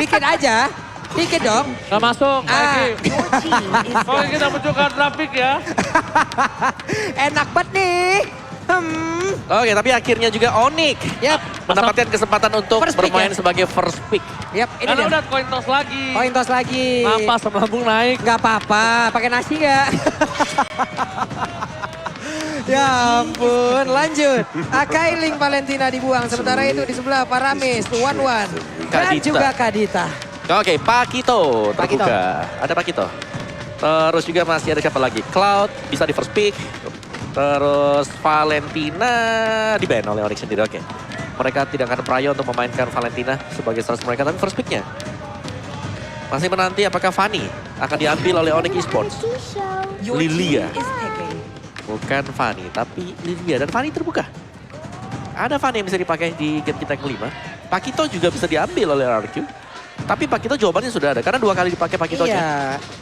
Dikit aja. Dikit dong. Gak masuk, lagi. Your team is Oke, kita munculkan grafik ya. Enak banget nih. Oke, tapi akhirnya juga Onyx Yap. mendapatkan kesempatan untuk First pick bermain ya? sebagai first pick. Yap, ini Karena dia. udah coin toss lagi. Koin toss lagi. Apa, lambung naik. Nggak apa-apa, pakai nasi nggak? Ya ampun, lanjut. Akailing Valentina dibuang, sementara itu di sebelah Paramis, Wan. Dan Kadita. juga Kadita. Oke, Pakito Pakito. terbuka. Ada Pakito. Terus juga masih ada siapa lagi? Cloud bisa di first pick. Terus Valentina di ban oleh Onyx sendiri. Oke. Mereka tidak akan prayo untuk memainkan Valentina sebagai stars mereka. Tapi first picknya masih menanti apakah Fanny akan diambil oleh Onyx Esports. Your Lilia. team is picking. Bukan Fanny, tapi Lilia. Dan Fanny terbuka. Ada Fanny yang bisa dipakai di game kita yang kelima. Pakito juga bisa diambil oleh RQ. Tapi Pakito jawabannya sudah ada. Karena 2 kali dipakai Pakitonya. Iya.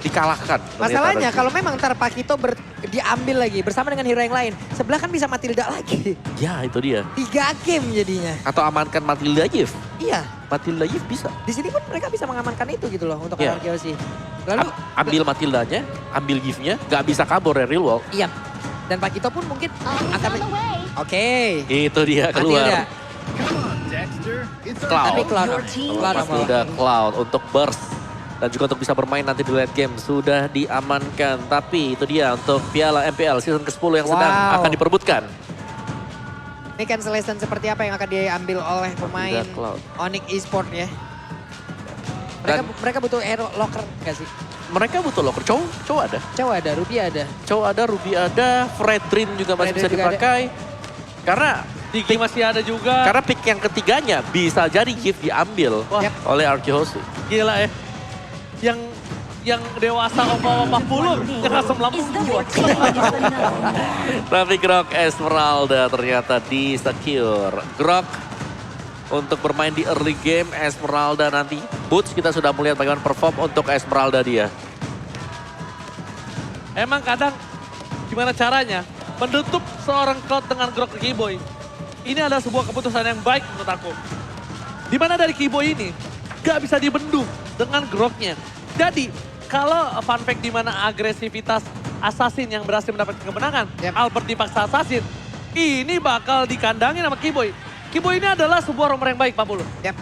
Dikalahkan. Masalahnya ternyata. kalau memang ntar Pakito diambil lagi bersama dengan hero yang lain. Sebelah kan bisa Matilda lagi. Ya itu dia. 3 game jadinya. Atau amankan Matilda Yif. Iya. Matilda Yif bisa. Di sini pun mereka bisa mengamankan itu gitu loh untuk Iya. RRQC. Lalu Ambil Matildanya, ambil Yifnya, gak bisa kabur dari real world. iya. Dan Pakito pun mungkin akan Oke. Itu dia Matilda. keluar. Tapi Cloud. Cloud. Cloud Pasti mau. udah Cloud untuk burst. Dan juga untuk bisa bermain nanti di late game sudah diamankan. Tapi itu dia untuk Piala MPL season ke-10 yang sedang Wow. akan diperbutkan. Ini cancellation seperti apa yang akan diambil oleh pemain Udah Cloud. Onyx Esports ya? Mereka, Dan- mereka butuh hero locker gak sih? Mereka butuh locker. Cowok ada. Cowok ada, Ruby ada. Cowok ada, Ruby ada, Fredrin juga masih Fredrin bisa juga ada. dipakai. Karena Diki masih ada juga. Karena pick yang ketiganya bisa jadi Yif diambil Wah. Yap. oleh RQ Gila ya. Yang dewasa opa-opa puluh, yang asam lambung Your gua. team is unknown. Tapi Grok Esmeralda ternyata di secure. Grok untuk bermain di early game Esmeralda nanti. Boots kita sudah melihat bagaimana perform untuk Esmeralda dia. Emang kadang gimana caranya menutup seorang Cloud dengan Grok Keyboy. Ini adalah sebuah keputusan yang baik menurut aku. Dimana dari Keyboy ini gak bisa dibendung dengan Groknya. Jadi kalau fun fact dimana agresivitas Assassin yang berhasil mendapatkan kemenangan, Yap. Albert dipaksa Assassin, ini bakal dikandangin sama Keyboy. Keyboy ini adalah sebuah romer yang baik Pak Pulu. Yap.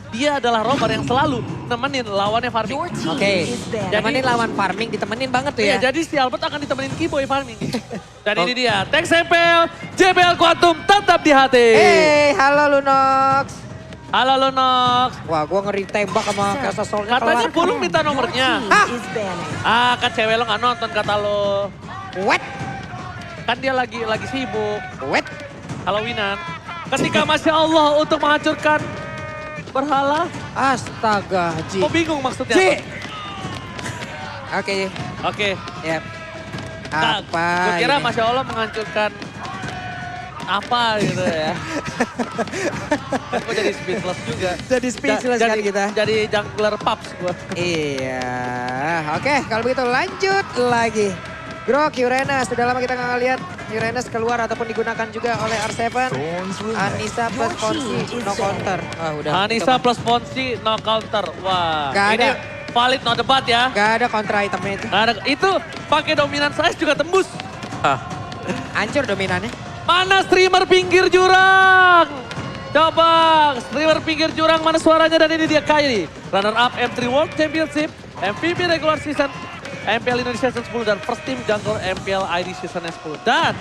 Dia adalah romer yang selalu nemenin lawannya farming. Your team Oke. is banned. Temenin lawan farming, ditemenin banget tuh Iya, ya. jadi si Albert akan ditemenin Keyboy farming. Dan ini dia, Tex MPL, JBL Quantum tetap di hati. Halo Lunox. Halo Lunox. Wah, gua ngeri tembak sama Kasa Solnya. Katanya kelar. Pulung minta Your nomornya. team is banning. Ah, kan cewek lo gak nonton kata lo. What? Kan dia lagi sibuk, What? Hallowinan. Ketika Masya Allah untuk menghancurkan berhala. Astaga, Ji. Kok bingung maksudnya Ji. apa? Oke, Oke. yap. Nah, Apa gue kira ini? Masya Allah menghancurkan apa gitu ya. Gue jadi speechless juga. Jadi speechless kan kita. Jadi jungler Paps gue. Iya, oke kalau begitu lanjut lagi. Grok, Uranus, sudah lama kita nggak lihat Uranus keluar ataupun digunakan juga oleh R7. Anissa plus Fonsi, no counter. Ah, udah. Anissa plus Fonsi, no counter. Wah, Gak ini ada. valid no debat ya. Gak ada counter itemnya itu. Nggak ada, itu pakai dominan size juga tembus. Hancur dominannya. Mana streamer pinggir jurang? Coba streamer pinggir jurang mana suaranya, dan ini dia Kyrie. Runner up M3 World Championship, MVP regular season, MPL Indonesia Season 10 dan first team jungle MPL ID Season 10. Dan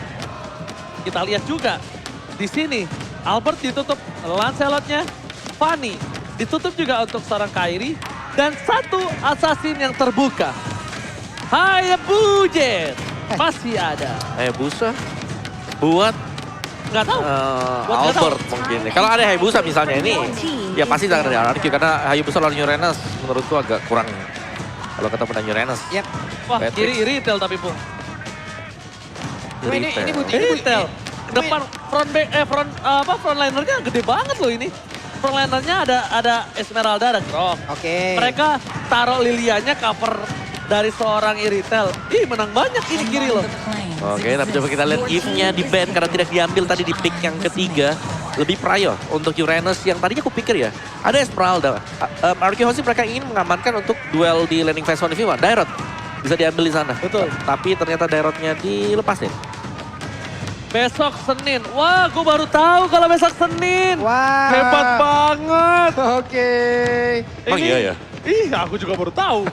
kita lihat juga di sini Albert ditutup Lancelotnya, Fanny ditutup juga untuk seorang Kyrie, dan satu assassin yang terbuka. Hayabujet masih ada. Hayabusa buat Nggak tahu. Buat nggak Albert mungkin. Kalau ada Hayabusa misalnya ini, ya pasti akan ada RQ. Karena Hayabusa lawan Uranus menurutku agak kurang. Kalau ketemu dengan Uranus. Yap. Wah, Patrick. kiri retail tapi Pung. Cuma ini butuh Ini retail. Depan front linernya gede banget loh ini. Front linernya ada Esmeralda, ada Grok. Oke. Mereka taruh Lilianya cover dari seorang Iritel. Ih, menang banyak ini kiri loh. Oke, tapi coba kita lihat If-nya di ban karena tidak diambil tadi di pick yang ketiga. lebih prio untuk Uranus yang tadinya aku pikir ya. Ada Esmeralda. Arkehosi mereka ingin mengamankan untuk duel di landing phase 1v1. Dairot bisa diambil di sana. Betul. Tapi ternyata Dairotnya dilepasin. Besok Senin. Wah, gue baru tahu kalau besok Senin. Wah. Hebat banget. Oke. Emang iya ya? Ih, aku juga baru tahu.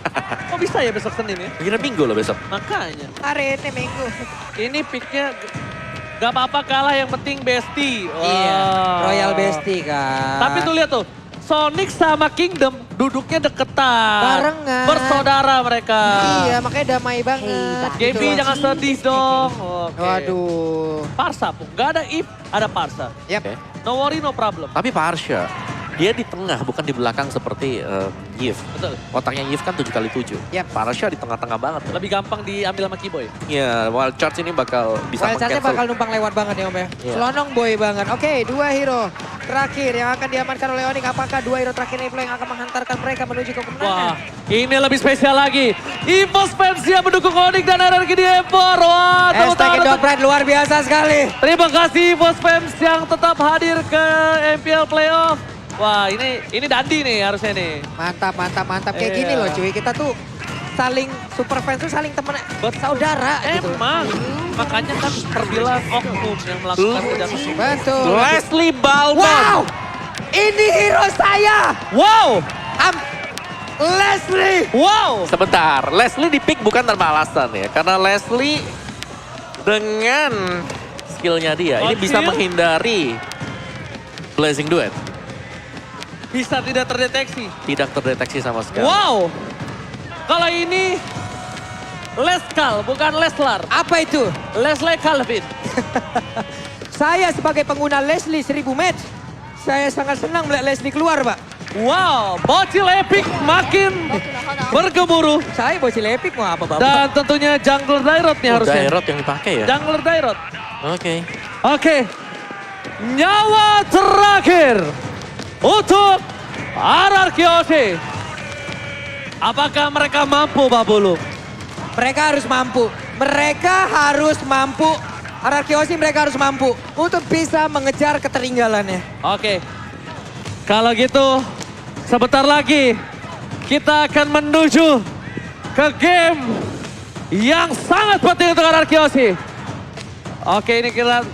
Kok bisa ya besok Senin ya? Kira Minggu loh besok. Makanya. Hari ini Minggu. Ini picknya gak apa-apa kalah, yang penting bestie. Iya, Wah. Royal Bestie kan. Tapi tuh lihat tuh, Sonic sama Kingdom duduknya deketan. Barengan. Bersaudara mereka. Iya, makanya damai banget. Hey, Gaby Gitu. jangan sedih dong. Oke. Waduh. Parsa pun, gak ada if, ada Parsa. Yap. Oke. No worry, no problem. Tapi Parsha, dia di tengah bukan di belakang seperti Yves. Betul. Otaknya Yves kan 7x7. Yap. Parsha di tengah-tengah banget. Lebih gampang diambil sama Kiboy. Ya, Wild Charge ini bakal bisa Wild Charge-nya bakal meng-cancel. numpang lewat banget ya Om ya. Iya. Selonong boy banget. Oke, 2 hero terakhir yang akan diamankan oleh Onyx. Apakah 2 hero terakhir ini yang akan menghantarkan mereka menuju ke kemenangan? Wah, ini lebih spesial lagi. EVOS fans yang mendukung Onyx dan RRQ di Empor. Wah, tepuk Hashtag tangan untuk- Indopred luar biasa sekali. Terima kasih EVOS fans yang tetap hadir ke MPL Playoff. Wah, ini Dandi nih harusnya nih. Mantap, mantap, mantap. Kayak Iya. gini loh cuy. Kita tuh saling, super fans tuh saling temen, saudara gitu. Emang, makanya kan terbilang oknum yang melakukan kejahatan. Betul. Leslie Balmond. Wow! Ini hero saya! Wow, Leslie! wow. Sebentar, Leslie di-pick bukan tanpa alasan ya. Karena Leslie dengan skillnya dia, ini bisa Skill? menghindari Blazing Duet. Bisa tidak terdeteksi. Tidak terdeteksi sama sekali. Wow. Kalau ini Leskal, bukan Leslar. Apa itu? Leslie Calvin. Saya sebagai pengguna Leslie 1000 match, saya sangat senang melihat Leslie keluar, Pak. Wow, bocil epic makin bergemuruh. Saya bocil epic mau apa, Bapak? Dan tentunya jungler Dairot nih harusnya. Dairot yang dipakai ya? Jungler Dairot. Oke. Oke. Nyawa terakhir untuk RRQ. Apakah mereka mampu, Pak Bulu? Mereka harus mampu. Mereka harus mampu. RRQ mereka harus mampu untuk bisa mengejar ketertinggalannya. Oke. Kalau gitu, sebentar lagi kita akan menuju ke game yang sangat penting untuk RRQ. Oke, ini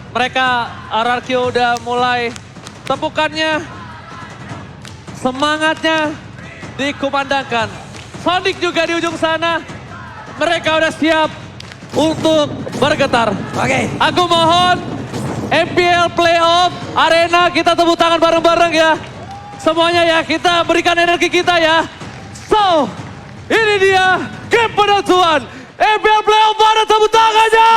mereka RRQ udah mulai tempukannya. Semangatnya dikumandangkan. Sonic juga di ujung sana. Mereka udah siap untuk bergetar. Oke. Aku mohon MPL Playoff Arena kita tepuk tangan bareng-bareng ya. Semuanya ya, kita berikan energi kita ya. So, ini dia game penentuan MPL Playoff, mana tepuk tangannya.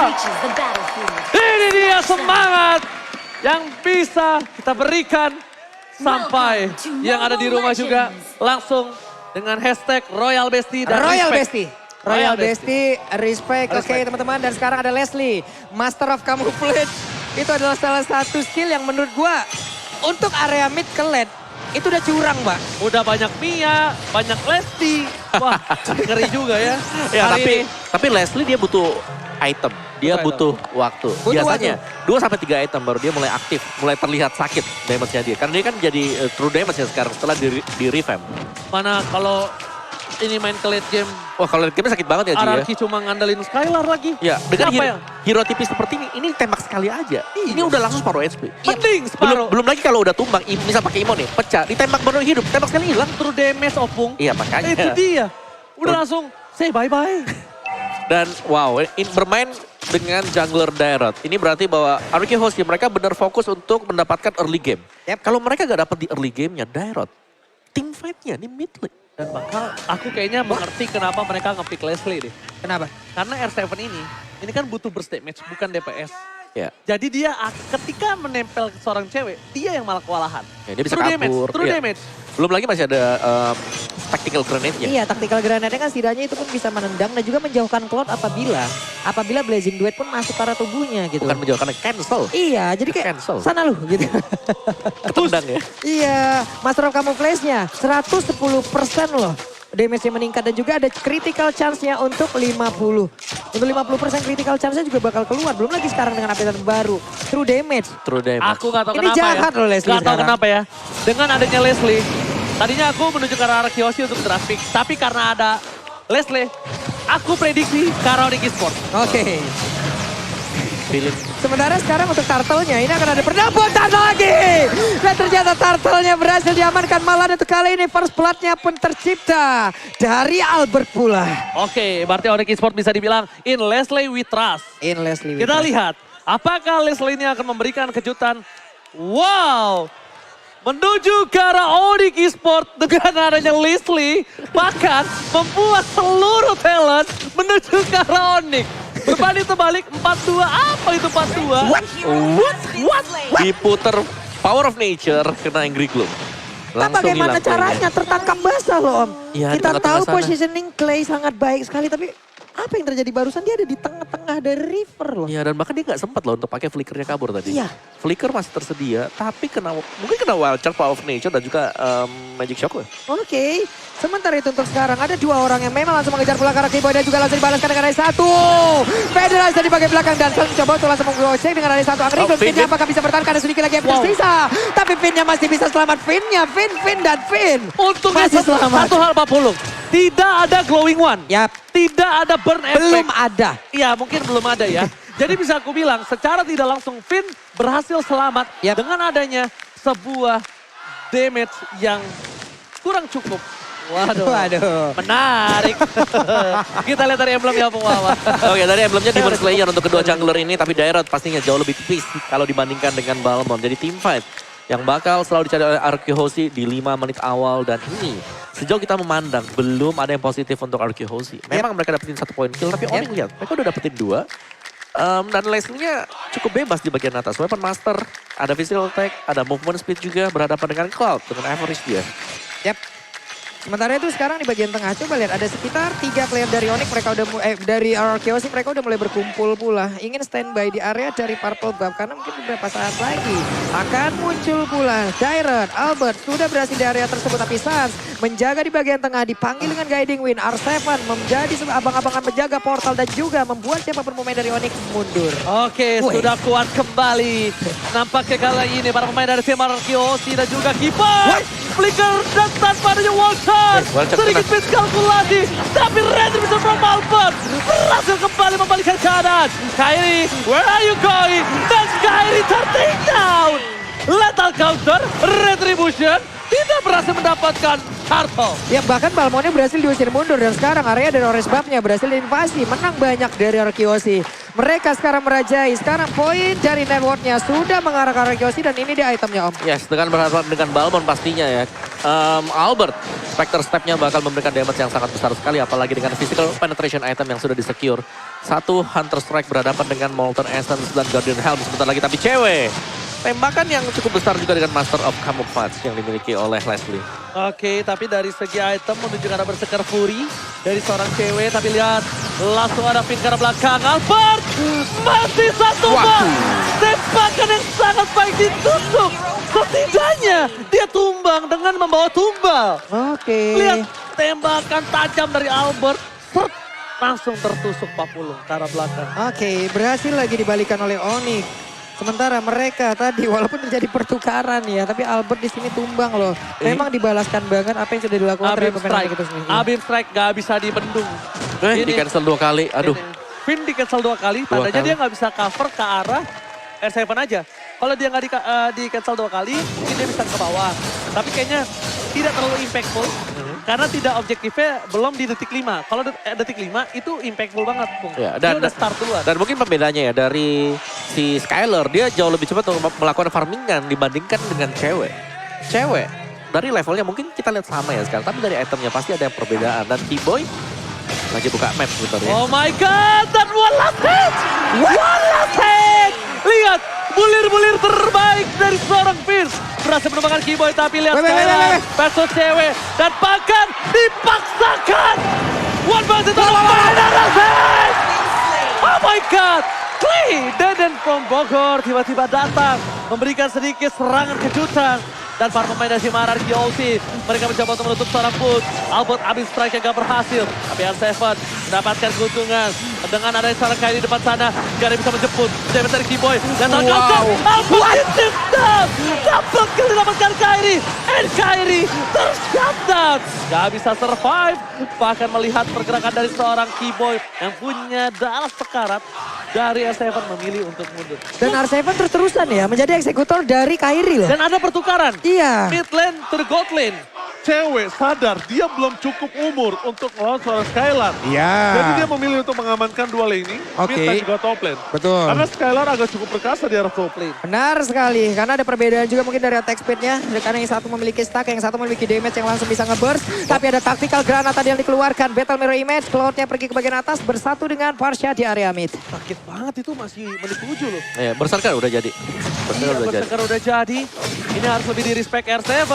Reaches the battlefield. Ini dia semangat yang bisa kita berikan sampai yang ada di rumah juga langsung dengan hashtag Royal Bestie dan Royal respect. Bestie. Royal Bestie, respect. Oke Respect. teman-teman, dan sekarang ada Leslie, Master of Camouflage. Itu adalah salah satu skill yang menurut gua untuk area mid ke lane itu udah curang, Pak. Udah banyak Mia, banyak Lesti. Wah, ngeri juga ya. Ya, Hari tapi Leslie dia butuh item. Dia Butuh butuh waktu. Butuh Biasanya 2-3 item baru dia mulai aktif, mulai terlihat sakit damage-nya dia. Karena dia kan jadi true damage ya sekarang setelah di revamp. mana kalau ini main ke late game, Wah kalau game sakit banget ya Ji ya. RRQ cuma ngandelin Skylar lagi. Ya, dengan Siapa yang? hero tipis seperti ini tembak sekali aja. Ini udah langsung separuh HP. Mending Belum, separuh. belum lagi kalau udah tumbang, misal pakai Imo nih, pecah, ditembak baru hidup, tembak sekali hilang. True damage Opung. Iya makanya. Itu dia. Udah langsung say bye-bye. Dan wow, bermain dengan jungler Dairot. Ini berarti bahwa RRQ host mereka benar fokus untuk mendapatkan early game. Yep. Kalau mereka gak dapat di early gamenya Dairot, team fight-nya ini mid lane. Dan bakal aku kayaknya mengerti kenapa mereka nge-pick Leslie deh. Kenapa? Karena R7 ini kan butuh burst damage, bukan DPS. Ya, Jadi dia ketika menempel ke seorang cewek, dia yang malah kewalahan. ya dia bisa True kabur. True Iya. damage. Belum lagi masih ada tactical grenade-nya. Iya, tactical grenade kan setidaknya itu pun bisa menendang dan juga menjauhkan Cloud apabila Blazing Duet pun masuk ke arah tubuhnya gitu. Bukan menjauhkan, cancel. Iya, jadi kayak Cancel. sana lu gitu. Ketendang ya. Iya, Master of Camouflage-nya 110% loh. damage-nya meningkat dan juga ada critical chance-nya untuk 50. Untuk 50% critical chance-nya juga bakal keluar. Belum lagi sekarang dengan update baru. True damage. True damage. Aku gak tahu Ini kenapa jahat ya. loh Leslie Gak tahu sekarang. kenapa ya. Dengan adanya Leslie, tadinya aku menuju ke arah Kyoshi untuk draft pick. Tapi karena ada Leslie, aku prediksi ke arah Onyx Esports. Oke. Feeling. Sementara sekarang untuk turtle-nya ini akan ada penamputan lagi. Dan ternyata turtle-nya berhasil diamankan malah untuk kali ini first blood-nya pun tercipta dari Albert pula. Oke, berarti Onyx Esports bisa dibilang in Leslie we trust. In Leslie. Kita lihat, apakah Leslie ini akan memberikan kejutan? Wow, menuju ke arah Onyx Esports dengan adanya Leslie, bahkan membuat seluruh talent menuju ke arah Onyx. Berbanding terbalik 4-2, apa itu 4-2? What? Diputer Power of Nature kena Angry Gloom. Nah, Langsung bagaimana hilang caranya tertangkap basah loh Om. Iya, di Kita tengah-tengah tahu sana. positioning Clay sangat baik sekali tapi apa yang terjadi barusan dia ada di tengah-tengah dari river loh. Iya, dan bahkan dia nggak sempat loh untuk pakai flickernya kabur tadi. Iya. Flicker masih tersedia, tapi mungkin kena Wild Charge, Power of Nature dan juga Magic Shock. Oke, sementara itu untuk sekarang ada dua orang yang memang langsung mengejar pulang ke arah Keyboy dan juga langsung dibalaskan dengan ada satu. Federasi di bagian belakang dan Sun mencoba untuk langsung menggocek dengan ada satu Angry Gloom. Finn. Finn apakah bisa bertahan karena sedikit lagi yang tersisa. Tapi Finnnya masih bisa selamat. Finn dan Finn. Untungnya Masih selamat. satu hal Pak Pulung, tidak ada glowing one. Yap, Tidak ada burn effect. belum ada. Iya mungkin belum ada ya. Jadi bisa aku bilang secara tidak langsung Finn berhasil selamat Yap. dengan adanya sebuah damage yang kurang cukup. Waduh. Waduh. Menarik. Kita lihat dari emblem ya Bung Wawan. Oke, dari emblemnya Demon Slayer untuk kedua jungler ini, tapi Dairot pastinya jauh lebih tipis kalau dibandingkan dengan Balmond. Jadi team fight yang bakal selalu dicari oleh Arkehosi di 5 menit awal dan ini sejauh kita memandang belum ada yang positif untuk Arkehosi. Memang mereka dapetin 1 poin kill, tapi Onyx lihat mereka udah dapetin 2. Dan Leslie-nya cukup bebas di bagian atas. Weapon Master, ada physical attack, ada movement speed juga berhadapan dengan Cloud dengan average dia. Yap. Sementara itu sekarang di bagian tengah, coba lihat ada sekitar 3 player dari Onyx, mereka udah dari Arkehosi mereka udah mulai berkumpul pula. Ingin standby di area dari Purple Buff karena mungkin beberapa saat lagi akan muncul pula Dairot, Albert sudah berhasil di area tersebut tapi Sans menjaga di bagian tengah dipanggil dengan Guiding Wind. R7 menjadi abang-abangan menjaga portal dan juga membuat siapapun pemain dari Onyx mundur. Oke, Wih. sudah kuat kembali. Nampaknya kali ini para pemain dari tim Arkehosi dan juga Keeper. Flicker dan tanpa adanya wall charge. Wall charge Sedikit miskalkulasi. Tapi Red bisa from Albert. Berhasil kembali membalikan keadaan. Kairi, where are you going? Dan Kairi tertinggal. Lethal counter, retribution. Tidak berhasil mendapatkan turtle. Ya bahkan Balmonnya berhasil diusir mundur dan sekarang area dari Orange Buff-nya berhasil diinvasi. Menang banyak dari Arkehosi. Mereka sekarang merajai. Sekarang poin dari network-nya sudah mengarah ke Arkehosi dan ini dia itemnya Om. Yes, dengan berhadapan dengan Balmond pastinya ya. Albert, Spectre Step-nya bakal memberikan damage yang sangat besar sekali. Apalagi dengan physical penetration item yang sudah di-secure. Satu Hunter Strike berhadapan dengan Molten Essence dan Guardian Helm sebentar lagi. Tapi cewek, tembakan yang cukup besar juga dengan Master of Camouflage yang dimiliki oleh Leslie. Oke, tapi dari segi item menuju ke arah Berserker Fury dari seorang cewek. Tapi lihat, langsung ada pin ke arah belakang. Albert masih satu bang. Tembakan yang sangat baik ditusuk. Setidaknya dia tumbang dengan membawa tumbal. Oke. Lihat, tembakan tajam dari Albert. Sert, langsung tertusuk Pak Pulung ke arah belakang. Oke, berhasil lagi dibalikan oleh Onyx. Sementara mereka tadi walaupun terjadi pertukaran ya, tapi Albert di sini tumbang loh. Memang dibalaskan banget apa yang sudah dilakukan Abim terhadap pemain Strike, Onyx itu sendiri. Abim Strike gak bisa dibendung. Di cancel 2 kali, aduh. Finn di cancel 2 kali, tandanya dia nggak bisa cover ke arah R7 aja. Kalau dia nggak di cancel 2 kali, mungkin dia bisa ke bawah. Tapi kayaknya tidak terlalu impactful. Karena tidak objektifnya belum di detik 5. Kalau detik 5 itu impactful banget. Bung. Ya, Dia udah start duluan. Dan mungkin pembedanya ya dari si Skyler, dia jauh lebih cepat untuk melakukan farmingan dibandingkan dengan cewek. Cewek, dari levelnya mungkin kita lihat sama ya sekarang, tapi dari itemnya pasti ada yang perbedaan. Dan T-Boy lagi buka map sebentar ya. Oh my god, dan one last hit! One last hit! Lihat, bulir-bulir terbaik dari seorang Fierce. Berhasil menumbangkan Keyboy, tapi lihat Skylar versus cewek. Dan bahkan dipaksakan. One versus itu final hit! Oh my god! Clay Deden from Bogor tiba-tiba datang. Memberikan sedikit serangan kejutan. dan para pemain dari tim RRQ OC. Mereka mencoba untuk menutup seorang Put. Albert abis strike yang gak berhasil. Tapi R7 mendapatkan keuntungan. Dengan ada seorang Kairi di depan sana. Gak ada yang bisa menjemput. Damage dari Keyboy. Dan terkonsep. Albert ditip-down. Double kill didapatkan Kairi. And Kairi ter-shutdown. Gak bisa survive. Bahkan melihat pergerakan dari seorang Keyboy yang punya darah sekarat. Dari R7 memilih untuk mundur. Dan R7 terus-terusan ya menjadi eksekutor dari Kairi loh. Dan ada pertukaran. Iya. Mid lane to the gold lane. Cewek sadar dia belum cukup umur untuk melawan seorang Skylar. Iya. Jadi dia memilih untuk mengamankan dua laning, Oke. mid dan juga top lane. Betul. Karena Skylar agak cukup perkasa di arah top lane. Benar sekali, karena ada perbedaan juga mungkin dari attack speed-nya. Karena yang satu memiliki stack, yang satu memiliki damage yang langsung bisa nge-burst. Tapi ada tactical granat tadi yang dikeluarkan. Battle Mirror Image, Cloud-nya pergi ke bagian atas, bersatu dengan Parsha di area mid. Sakit banget itu masih menit 7 loh. Ya, Berserker udah jadi. Berserker udah jadi. Berserker udah jadi. Ini harus lebih di respect R7.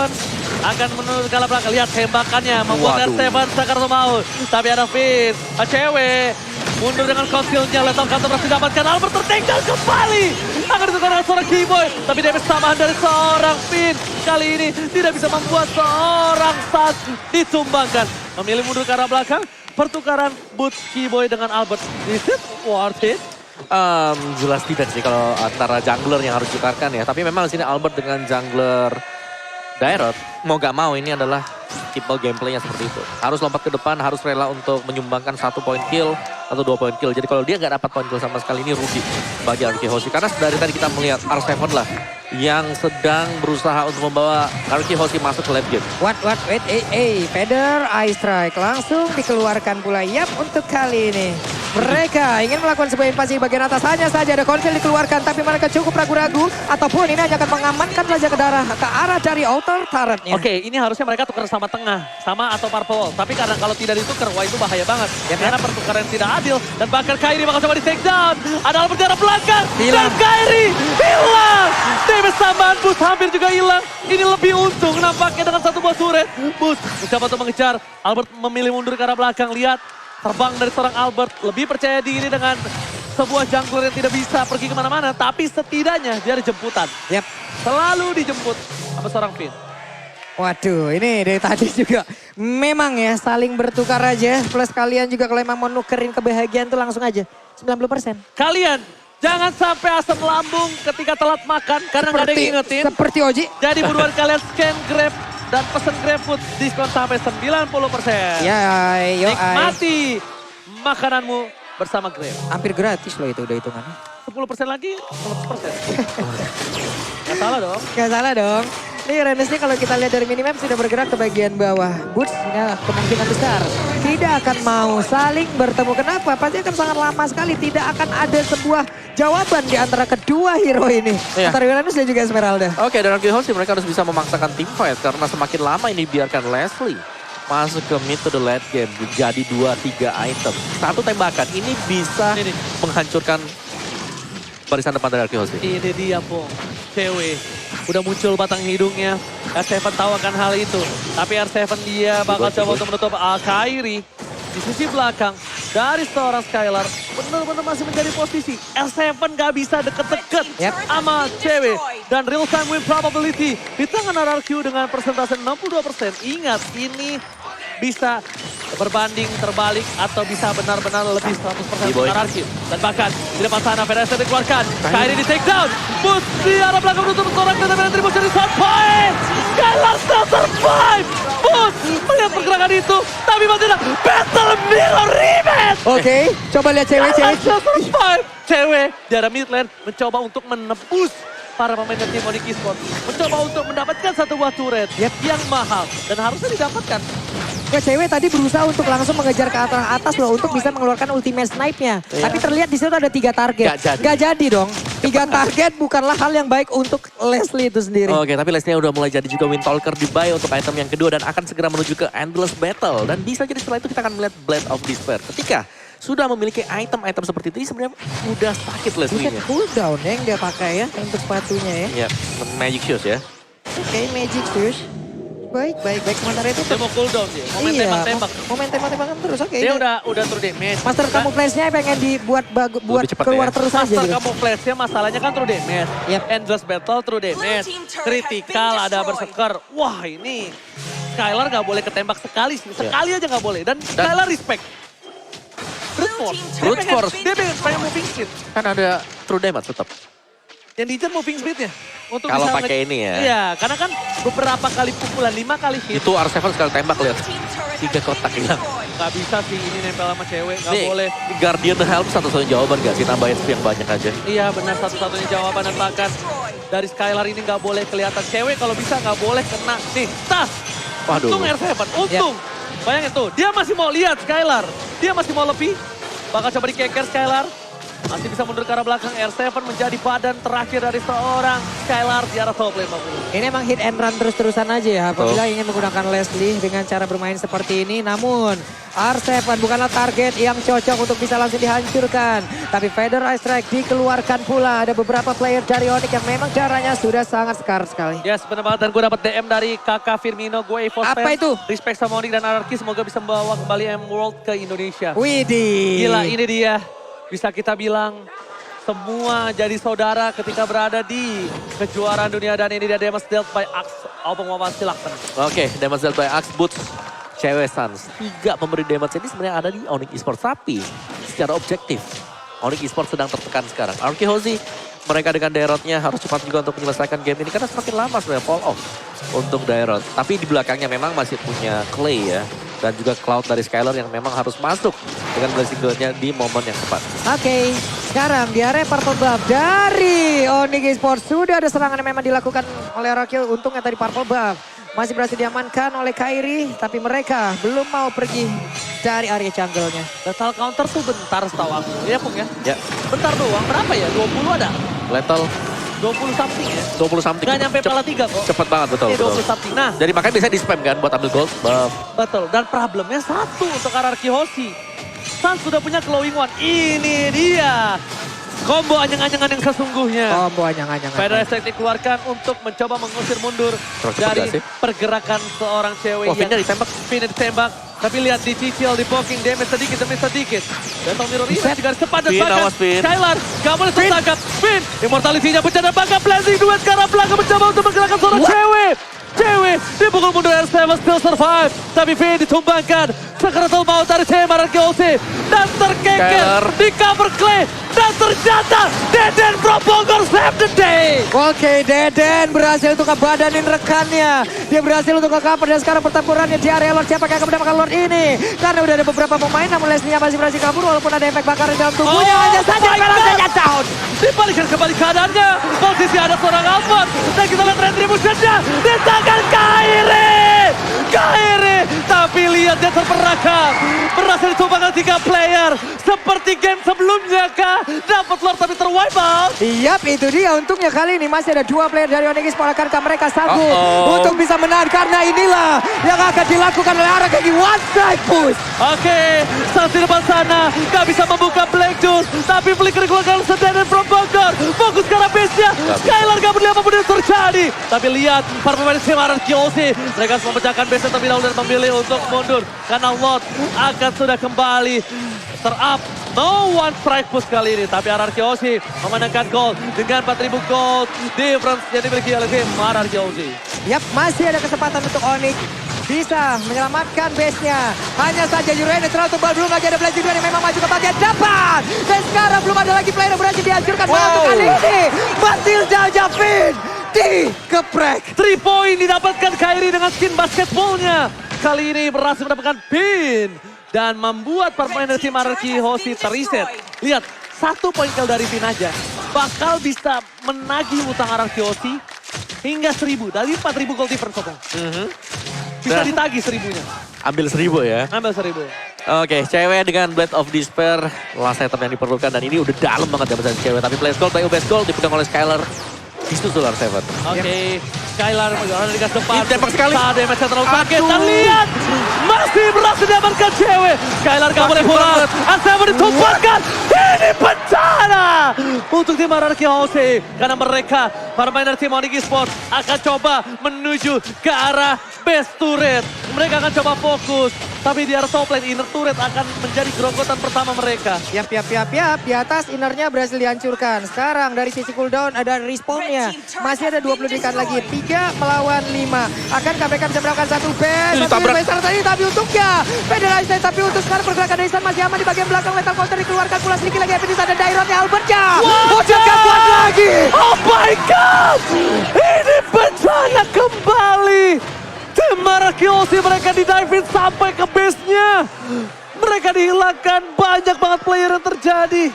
Akan menurut kala belakang. Lihat tembakannya membuat Waduh. R7 sakar mau. Tapi ada Fizz. Cewek. Mundur dengan konsilnya. Lethal counter berhasil didapatkan. Albert tertinggal kembali. Akan ditukar oleh seorang Keyboy. Tapi damage tambahan dari seorang Finn. Kali ini tidak bisa membuat seorang Sas ditumbangkan. Memilih mundur ke arah belakang. Pertukaran boot Keyboy dengan Albert. Is it worth it? Jelas tidak sih kalau antara jungler yang harus ditukarkan ya. Tapi memang di sini Albert dengan jungler Dairot, mau gak mau ini adalah tipe gameplaynya seperti itu. Harus lompat ke depan, harus rela untuk menyumbangkan 1 point kill atau 2 point kill. Jadi kalau dia gak dapat point kill sama sekali ini rugi bagi RRQ Hoshi. Karena dari tadi kita melihat R7 lah yang sedang berusaha untuk membawa RRQ Hoshi masuk ke late game. Wait, Feather, Ice Strike langsung dikeluarkan pula. Yap, untuk kali ini. Mereka ingin melakukan sebuah invasi bagian atas. Hanya saja ada konsil dikeluarkan, tapi mereka cukup ragu-ragu. Ataupun ini hanya akan mengamankan saja ke arah dari outer turretnya. Oke, ini harusnya mereka tukar sama tengah, sama atau purple wall. Tapi karena kalau tidak ditukar, wah itu bahaya banget. Karena pertukaran yang tidak adil. Dan bahkan Kairi bakal coba di take down. Ada Albert di arah belakang. Dan Kairi hilang. Damage tambahan Bus hampir juga hilang. Ini lebih untung nampaknya dengan satu buah turret. Bus mencoba untuk mengejar. Albert memilih mundur ke arah belakang. Lihat, terbang dari seorang Albert. Lebih percaya diri dengan sebuah jungler yang tidak bisa pergi kemana-mana. Tapi setidaknya dia ada jemputan. Yap. Selalu dijemput sama seorang Finn. Waduh, ini dari tadi juga memang ya saling bertukar aja. Plus kalian juga kalau emang mau nukerin kebahagiaan tuh langsung aja 90%. Kalian jangan sampai asam lambung ketika telat makan karena nggak ada yang ngingetin. Seperti Oji. Jadi buruan kalian scan Grab dan pesen GrabFood diskon sampai 90%. Ya, yo, Nikmati makananmu bersama Grab. hampir gratis loh itu udah hitungannya. 10% lagi 100%. Gak salah dong. Gak salah dong. Ini Renes kalau kita lihat dari minimap sudah bergerak ke bagian bawah. Boots ya, kemungkinan besar tidak akan mau saling bertemu. Kenapa? Pasti akan sangat lama sekali. Tidak akan ada sebuah jawaban di antara kedua hero ini. Iya. Antara Uranus dan juga Esmeralda. Oke, dan RRQ Hoshi mereka harus bisa memaksakan team fight. Karena semakin lama ini biarkan Leslie masuk ke mid to the late game. Jadi 2-3 item. Satu tembakan ini bisa Ini. menghancurkan barisan depan dari RRQ Hoshi. Ini dia, Bung. Cewek. Udah muncul batang hidungnya. R7 tahu akan hal itu. Tapi R7 dia bakal coba untuk menutup Kairi. Di sisi belakang dari seorang Skylar. Benar-benar masih menjadi posisi. R7 gak bisa deket-deket sama cewek. Dan real time win probability di tangan RRQ dengan persentase 62%. Ingat, ini bisa berbanding terbalik atau bisa benar-benar lebih 100% untuk RRQ. Dan bahkan di depan sana Federasi dikeluarkan. Kairi di take down. Bus di arah belakang menutup seorang dan Tribush dari shot point. Skylar still survive. Bus melihat pergerakan itu. Tapi masih ada Battle Mirror Rematch. Oke, coba lihat cewek. Still survive. Cewek di arah mid lane mencoba untuk menebus para pemain dari tim Onyx Esports. Mencoba untuk mendapatkan satu buah turret yang mahal. Dan harusnya didapatkan. Ya, cewek tadi berusaha untuk langsung mengejar ke atas loh untuk bisa mengeluarkan ultimate snipe-nya. Tapi terlihat di situ ada 3 target. Gak jadi dong. 3 target bukanlah hal yang baik untuk Leslie itu sendiri. Oke, tapi Leslie udah mulai jadi juga Windtalker di buy untuk item yang kedua dan akan segera menuju ke Endless Battle. Dan bisa jadi setelah itu kita akan melihat Blade of Despair. Ketika sudah memiliki item-item seperti itu, sebenarnya udah sakit Bukan Leslie-nya. cooldown yang dia pakai ya untuk sepatunya ya. Ya, Magic Shoes ya. Oke, Magic Shoes. Baik. Sementara itu Dia mau cooldown dia, momen tembak-tembak. Momen tembak-tembakan terus, oke. Dia udah true damage. Master camouflage-nya pengen dibuat buat Lebih cepat keluar ya. terus aja Master gitu. camouflage-nya masalahnya kan true damage. Yep. Endless battle true damage. Critical ada berseker. Wah ini Skylar nggak boleh ketembak sekali sih. Sekali aja nggak boleh. Dan Skylar respect. Brute force. Dia pengen moving speed. Kan ada true damage tetap. Yang diizinkan moving speed-nya. Untuk Kalau bisa pakai ini ya. Iya, karena kan beberapa kali pukulan, 5 kali hit. Itu R7 sekali tembak lihat. 3 kotak hilang. Gak bisa sih ini nempel sama cewek, gak Nih, boleh. Guardian Helm satu-satunya jawaban gak sih? Tambahin speed yang banyak aja. Iya benar satu-satunya jawaban dan bahkan dari Skylar ini gak boleh kelihatan cewek. Kalau bisa gak boleh kena. Nih, tas. Waduh. Untung R7, untung. Bayangin tuh, dia masih mau lihat Skylar. Dia masih mau lebih. Bakal coba dikeker Skylar. Masih bisa mundur ke arah belakang, R7 menjadi badan terakhir dari seorang Skylar di arah top lane 50. Ini emang hit and run terus-terusan aja ya. Apabila ingin menggunakan Leslie dengan cara bermain seperti ini. Namun R7 bukanlah target yang cocok untuk bisa langsung dihancurkan. Tapi Feather Ice Strike dikeluarkan pula. Ada beberapa player dari Onyx yang memang caranya sudah sangat sekar sekali. Yes, benar banget. Dan gue dapat DM dari kakak Firmino, gue Evo Apa itu? Respect sama Onyx dan Anarchy, semoga bisa membawa kembali M-World ke Indonesia. Widih. Gila, ini dia. Bisa kita bilang semua jadi saudara ketika berada di kejuaraan dunia. Dan ini dia damage dealt by Axe. Album Mama silakan. Oke, damage dealt by Axe Boots. Cewek Suns. 3 pemberi damage ini sebenarnya ada di Onyx Esports. Tapi secara objektif, Onyx Esports sedang tertekan sekarang. Arki Hozi, mereka dengan Dairotnya harus cepat juga untuk menyelesaikan game ini. Karena semakin lama sebenarnya fall off untuk Dairot. Tapi di belakangnya memang masih punya Clay ya. Dan juga Cloud dari Skylar yang memang harus masuk dengan blessing duelnya di momen yang tepat. Oke, sekarang di area Purple Buff dari Onyx Esports. Sudah ada serangan yang memang dilakukan oleh Rakil. Untungnya tadi Purple Buff masih berhasil diamankan oleh Kairi. Tapi mereka belum mau pergi dari area jungle-nya. Lethal counter tuh bentar setahu aku. Iya Pung ya? Ya, Bentar doang, berapa ya? 20 ada? lethal 20 something ya? 20 something. Nggak nyampe pala 3 kok. Cepet banget, betul. Iya 20 something. Nah, Jadi makanya bisa di spam kan buat ambil gold buff. betul. Dan problemnya satu untuk RRQ Hoshi. Suns sudah punya glowing one. Ini dia. Combo anyang-anyangan yang sesungguhnya. Combo anyang-anyangan. Feather Ice Strike dikeluarkan untuk mencoba mengusir mundur Terus cepet dari gak sih? pergerakan seorang cewek Wah, Finnya ditembak. Finnya ditembak. Tapi lihat dicicil, di poking, damage sedikit demi sedikit. Battle Mirror ini juga cepat dan Fin, bahkan awas, Fin. Skylar gak boleh tertangkap. Fin, immortality-nya pecah dan bahkan blazing duet ke arah belakang mencoba untuk menggerakkan seorang cewek. Cewek dipukul mundur R7 still survive. Tapi Fin ditumbangkan. Sekretul maut dari tim RRQOC. Dan terkeker Skylar. di cover Clay. Dan ternyata Deden from Bogor save the day. Oke, Deden berhasil untuk ngebadanin rekannya. Dia berhasil untuk nge-cover dan sekarang pertempurannya di area Lord. Siapa yang akan mendapatkan Lord ini? Karena udah ada beberapa pemain namun Leslie-nya masih berhasil kabur walaupun ada efek bakar di dalam tubuhnya. Oh Hanya saja my Pelasnya down. Dibalikkan kembali keadaannya. Posisi ada seorang Alphard. Dan kita lihat retribution-nya di tangan Kairi. Kairi. Tapi lihat dia terperangkap. Berhasil ditumbangkan 3 player. Seperti game sebelumnya kah? Dapat Lord tapi terwipe out. Yap, itu dia. Untungnya kali ini masih ada 2 player dari Onyx Esports. Akankah mereka sanggup untuk bisa menahan? Karena inilah yang akan dilakukan oleh RRQ one strike push. Oke, saat di depan sana gak bisa membuka Black Juice, tapi flicker dikeluarkan Deden from Bogor. Fokus ke arah base-nya, Skylar gak peduli apapun yang terjadi. Tapi lihat, para pemain tim RRQOC, mereka semua memecahkan base-nya terlebih dahulu dan memilih untuk mundur. Karena Lord akan sudah kembali ter-up. No one strike push kali ini, tapi RRQOC memenangkan gold dengan 4.000 gold difference yang dimiliki oleh tim RRQOC. Yap, masih ada kesempatan untuk Onyx bisa menyelamatkan base-nya. Hanya saja Uranus terlalu tebal, belum lagi ada Blazing Duel yang memang maju ke bagian depan. Dan sekarang belum ada lagi player yang berhasil dihancurkan. Malam kali ini, Batil Javin dikeprek. 3 point didapatkan Kairi dengan skin basketballnya. Kali ini berhasil mendapatkan pin. Dan membuat permainan tim RRQ Hoshi teriset. Lihat, 1 poin kill dari pin aja. Bakal bisa menagih utang RRQ Hoshi hingga 1000. Dari 4.000 gold difference Sopong. Bisa ditagih 1000-nya. Ambil 1000 ya. Ambil 1000. Oke, cewek dengan Blade of Despair. Last item yang diperlukan dan ini udah dalam banget dapetan cewek. Tapi Blaze Gold by Ubes Gold dipegang oleh Skylar. Disusul R7. Oke, Skylar ada di gas depan. Ditembak sekali. Saat damage terlalu sakit. Dan Aduh. lihat. Masih berhasil diamankan cewek. Skylar gak boleh pulang. Asema ditumpahkan. Ini bencana. Untuk tim Araki Hose. Karena mereka, para mainer tim Onyx Esports akan coba menuju ke arah base turret. Mereka akan coba fokus. Tapi di arah top lane, inner turret akan menjadi gerogotan pertama mereka. Yap. Di atas innernya berhasil dihancurkan. Sekarang dari sisi cooldown ada respawnnya. Masih ada 20 detik lagi. 3 melawan 5. Akankah mereka bisa melakukan satu base? Ditabrak. Tapi untungnya. Federation tapi untuk sekarang pergerakan dari Sun masih aman di bagian belakang. Lethal counter dikeluarkan pula sedikit lagi. Epinis ada Daironnya Albertnya. Udah gak kuat lagi. Oh my God! Ini bencana kembali. Tim Araki Hose mereka di-dive sampai ke base-nya. Mereka dihilangkan, banyak banget player yang terjadi.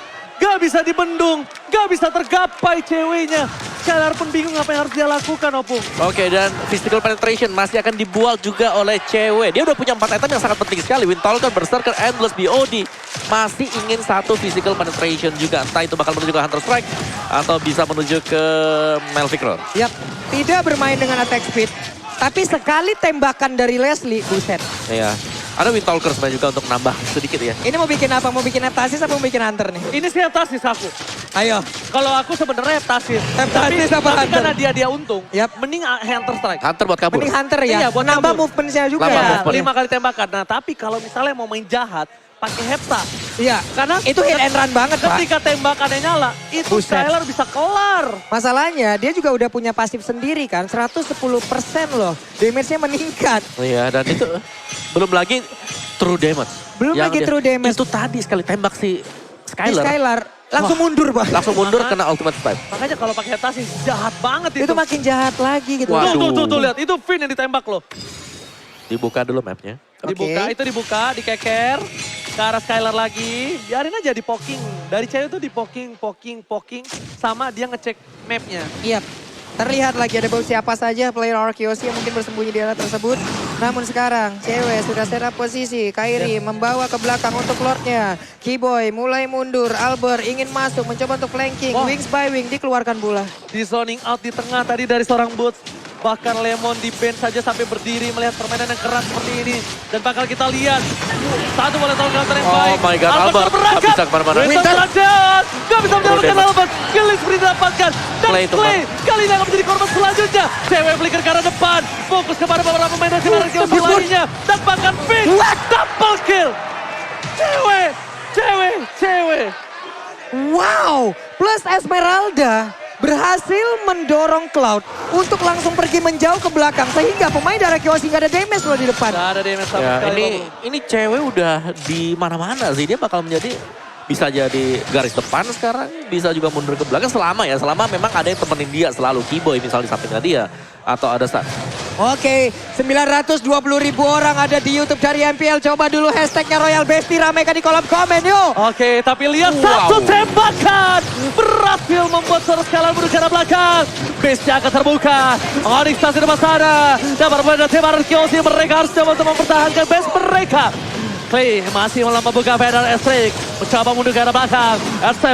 Gak bisa dibendung, gak bisa tergapai ceweknya. Skylar pun bingung apa yang harus dia lakukan, Opung. Oke, dan physical penetration masih akan dibuat juga oleh cewek. Dia udah punya 4 item yang sangat penting sekali. Windtalker, Berserker, Endless, BOD. Masih ingin satu physical penetration juga. Entah itu bakal menuju ke Hunter Strike atau bisa menuju ke Melvick Road. Yap, tidak bermain dengan attack speed. Tapi sekali tembakan dari Leslie, buset. Iya. Ada Windtalker sebenarnya juga untuk nambah sedikit ya. Ini mau bikin apa? Mau bikin Heptasis apa mau bikin Hunter nih? Ini sih Heptasis aku. Ayo. Kalau aku sebenarnya Heptasis. Heptasis apa tapi Hunter? karena dia untung, Yap. mending Hunter Strike. Hunter buat kabur. Mending Hunter ya, Iya, buat nambah kabur. movementnya juga. Nambah Ya, movement. 5 kali tembakan. Nah, tapi kalau misalnya mau main jahat, pakai Hepta. Iya, Karena itu hit and run banget, Pak. ketika tembakannya nyala, itu Buset. Skylar bisa kelar. Masalahnya dia juga udah punya pasif sendiri kan, 110% loh. Damage-nya meningkat. Iya, dan itu belum lagi true damage. Belum lagi true damage. Itu tadi sekali tembak si Di Skylar. Skylar langsung mundur, Pak. Langsung mundur kena ultimate spike. Makanya kalau pakai Heptasis jahat banget itu. Itu makin jahat lagi gitu. Waduh. Tuh, lihat. Itu Finn yang ditembak loh. Dibuka dulu mapnya. Dibuka, itu dibuka, dikeker. Ke arah Skylar lagi. Biarin aja di poking. Dari cewek itu di poking. Sama dia ngecek mapnya. Iya. Terlihat lagi ada siapa saja player Arkeosi yang mungkin bersembunyi di area tersebut. Namun sekarang cewek sudah set up posisi. Kairi membawa ke belakang untuk Lordnya. Keyboy mulai mundur. Albert ingin masuk mencoba untuk flanking. Wah. Wings by wing dikeluarkan pula. Di zoning out di tengah tadi dari seorang Boots. Bahkan Lemon di bench saja sampai berdiri melihat permainan yang keras seperti ini. Dan bakal kita lihat. Satu bola tahun counter yang Oh baik. my God, Albert berangkat. nggak bisa kemana-mana. Winter lanjut. Gak bisa menyelamatkan damage. Albert. Killing spree didapatkan. Dan Clay itu, Clay kali ini akan menjadi korban selanjutnya. Cewek flicker ke arah depan. Fokus kepada beberapa pemain dari Arkeosi lainnya. Dan bahkan Fix. Double kill. Cewek. Wow, plus Esmeralda berhasil mendorong Cloud untuk langsung pergi menjauh ke belakang. Sehingga pemain dari Arkeosi nggak ada damage loh di depan. Gak ada damage sama Ya, sekali. ini cewek udah di mana-mana sih. Dia bakal menjadi, bisa jadi garis depan sekarang, bisa juga mundur ke belakang selama memang ada yang temenin dia selalu. Keyboy misalnya di sampingnya dia, atau ada Oke, 920.000 orang ada di YouTube dari MPL. Coba dulu hashtagnya Royal Bestie, ramaikan di kolom komen yuk. Oke, tapi lihat Wow. satu tembakan. Berhasil membuat seorang Skylar mundur ke arah belakang. Base-nya akan terbuka. Onyx masih di depan sana. Dan berbeda tim Arkeosi, mereka harus coba untuk mempertahankan base mereka. Clay masih membuka Feder Estrik. Mencoba mundur ke arah belakang. R7.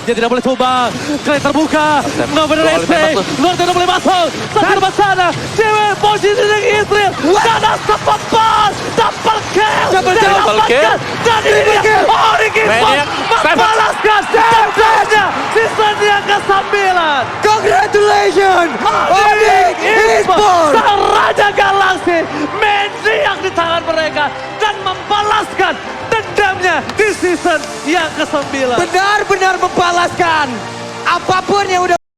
Dia tidak boleh tumbang. Clay terbuka. No Feder Dua kali Estrik. tembak tuh. Luar tidak boleh masuk. Satu di depan sana. Cewek posisi dengan Israel. Dan sepat pas. Double kill. Double kill. Dan ini dia. Onyx Maniac. membalaskan dendamnya. Season yang ke-9. Congratulations, Onyx Esports. Sang Raja Galaksi mendiak di tangan mereka dan membalaskan dendamnya di season yang ke-9. Benar-benar membalaskan apapun yang udah